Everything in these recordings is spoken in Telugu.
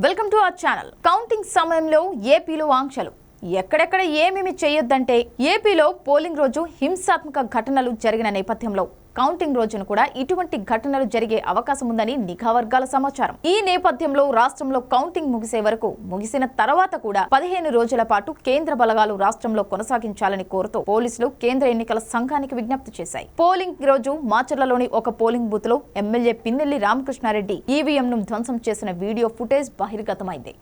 Welcome to our channel. Counting సమయంలో ఏపీలో ఆంక్షలు ఎక్కడెక్కడ ఏమేమి చేయొద్దంటే ఏపీలో పోలింగ్ రోజు హింసాత్మక ఘటనలు జరిగిన నేపథ్యంలో కౌంటింగ్ రోజున కూడా ఇటువంటి ఘటనలు జరిగే అవకాశం ఉందని నిఘా వర్గాల సమాచారం. ఈ నేపథ్యంలో రాష్ట్రంలో కౌంటింగ్ ముగిసిన తర్వాత కూడా 15 రోజుల పాటు కేంద్ర బలగాలు రాష్ట్రంలో కొనసాగించాలని కోరుతూ పోలీసులు కేంద్ర ఎన్నికల సంఘానికి విజ్ఞప్తి చేశాయి. పోలింగ్ రోజు మాచర్లలోని ఒక పోలింగ్ బూత్ లో ఎమ్మెల్యే పిన్నెల్లి రామకృష్ణారెడ్డి ఈవీఎంను ధ్వంసం చేసిన వీడియో ఫుటేజ్ బహిర్గతమైంది.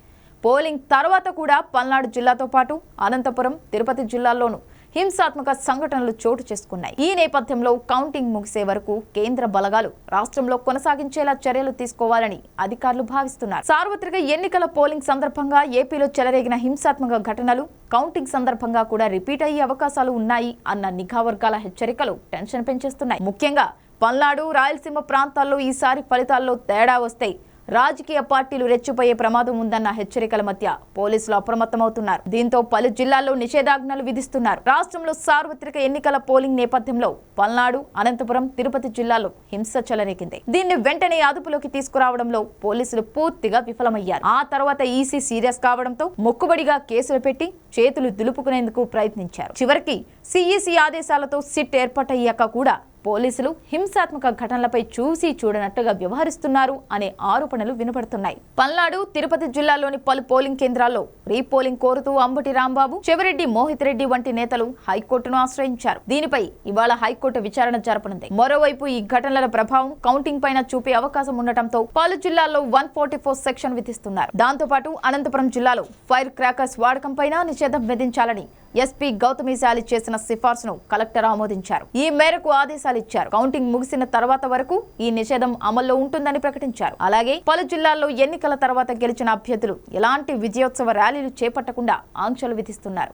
పోలింగ్ తర్వాత కూడా పల్నాడు జిల్లాతో పాటు అనంతపురం, తిరుపతి జిల్లాల్లోనూ హింసాత్మక సంఘటనలు చోటు చేసుకున్నాయి. ఈ నేపథ్యంలో కౌంటింగ్ ముగిసే వరకు కేంద్ర బలగాలు రాష్ట్రంలో కొనసాగించేలా చర్యలు తీసుకోవాలని అధికారులు భావిస్తున్నారు. సార్వత్రిక ఎన్నికల పోలింగ్ సందర్భంగా ఏపీలో చెలరేగిన హింసాత్మక ఘటనలు కౌంటింగ్ సందర్భంగా కూడా రిపీట్ అయ్యే అవకాశాలు ఉన్నాయి అన్న నిఘా వర్గాల హెచ్చరికలు టెన్షన్ పెంచేస్తున్నాయి. ముఖ్యంగా పల్నాడు, రాయలసీమ ప్రాంతాల్లో ఈసారి ఫలితాల్లో తేడా వస్తే రాజకీయ పార్టీలు రెచ్చిపోయే ప్రమాదం ఉందన్న హెచ్చరికల మధ్య పోలీసులు అప్రమత్తమవుతున్నారు. దీంతో పలు జిల్లాల్లో నిషేధాజ్ఞలు విధిస్తున్నారు. రాష్ట్రంలో సార్వత్రిక ఎన్నికల పోలింగ్ నేపథ్యంలో పల్నాడు, అనంతపురం, తిరుపతి జిల్లాలో హింస చెలరేగింది. దీన్ని వెంటనే అదుపులోకి తీసుకురావడంలో పోలీసులు పూర్తిగా విఫలమయ్యారు. ఆ తర్వాత ఈసీ సీరియస్ కావడంతో మొక్కుబడిగా కేసులు పెట్టి చేతులు దులుపుకునేందుకు ప్రయత్నించారు. చివరికి సిఈసి ఆదేశాలతో సిట్ ఏర్పాటయ్యాక కూడా పోలీసులు హింసాత్మక ఘటనలపై చూసి చూడనట్టుగా వ్యవహరిస్తున్నారు అనే ఆరోపణలు వినపడుతున్నాయి. పల్నాడు, తిరుపతి జిల్లాలోని పలు పోలింగ్ కేంద్రాల్లో రీపోలింగ్ కోరుతూ అంబటి రాంబాబు, చెవిరెడ్డి మోహిత్ రెడ్డి వంటి నేతలు హైకోర్టును ఆశ్రయించారు. దీనిపై ఇవాళ హైకోర్టు విచారణ జరపనుంది. మరోవైపు ఈ ఘటనల ప్రభావం కౌంటింగ్ పైన చూపే అవకాశం ఉండటంతో పలు జిల్లాల్లో 144 సెక్షన్ విధిస్తున్నారు. దాంతోపాటు అనంతపురం జిల్లాలో ఫైర్ క్రాకర్స్ వాడకం పైన నిషేధం విధించాలని ఎస్పీ గౌతమిశాలి చేసిన సిఫార్సును కలెక్టర్ ఆమోదించారు. ఈ మేరకు ఆదేశాలు ఇచ్చారు. కౌంటింగ్ ముగిసిన తర్వాత వరకు ఈ నిషేధం అమల్లో ఉంటుందని ప్రకటించారు. అలాగే పలు జిల్లాల్లో ఎన్నికల తర్వాత గెలిచిన అభ్యర్థులు ఎలాంటి విజయోత్సవ ర్యాలీలు చేపట్టకుండా ఆంక్షలు విధిస్తున్నారు.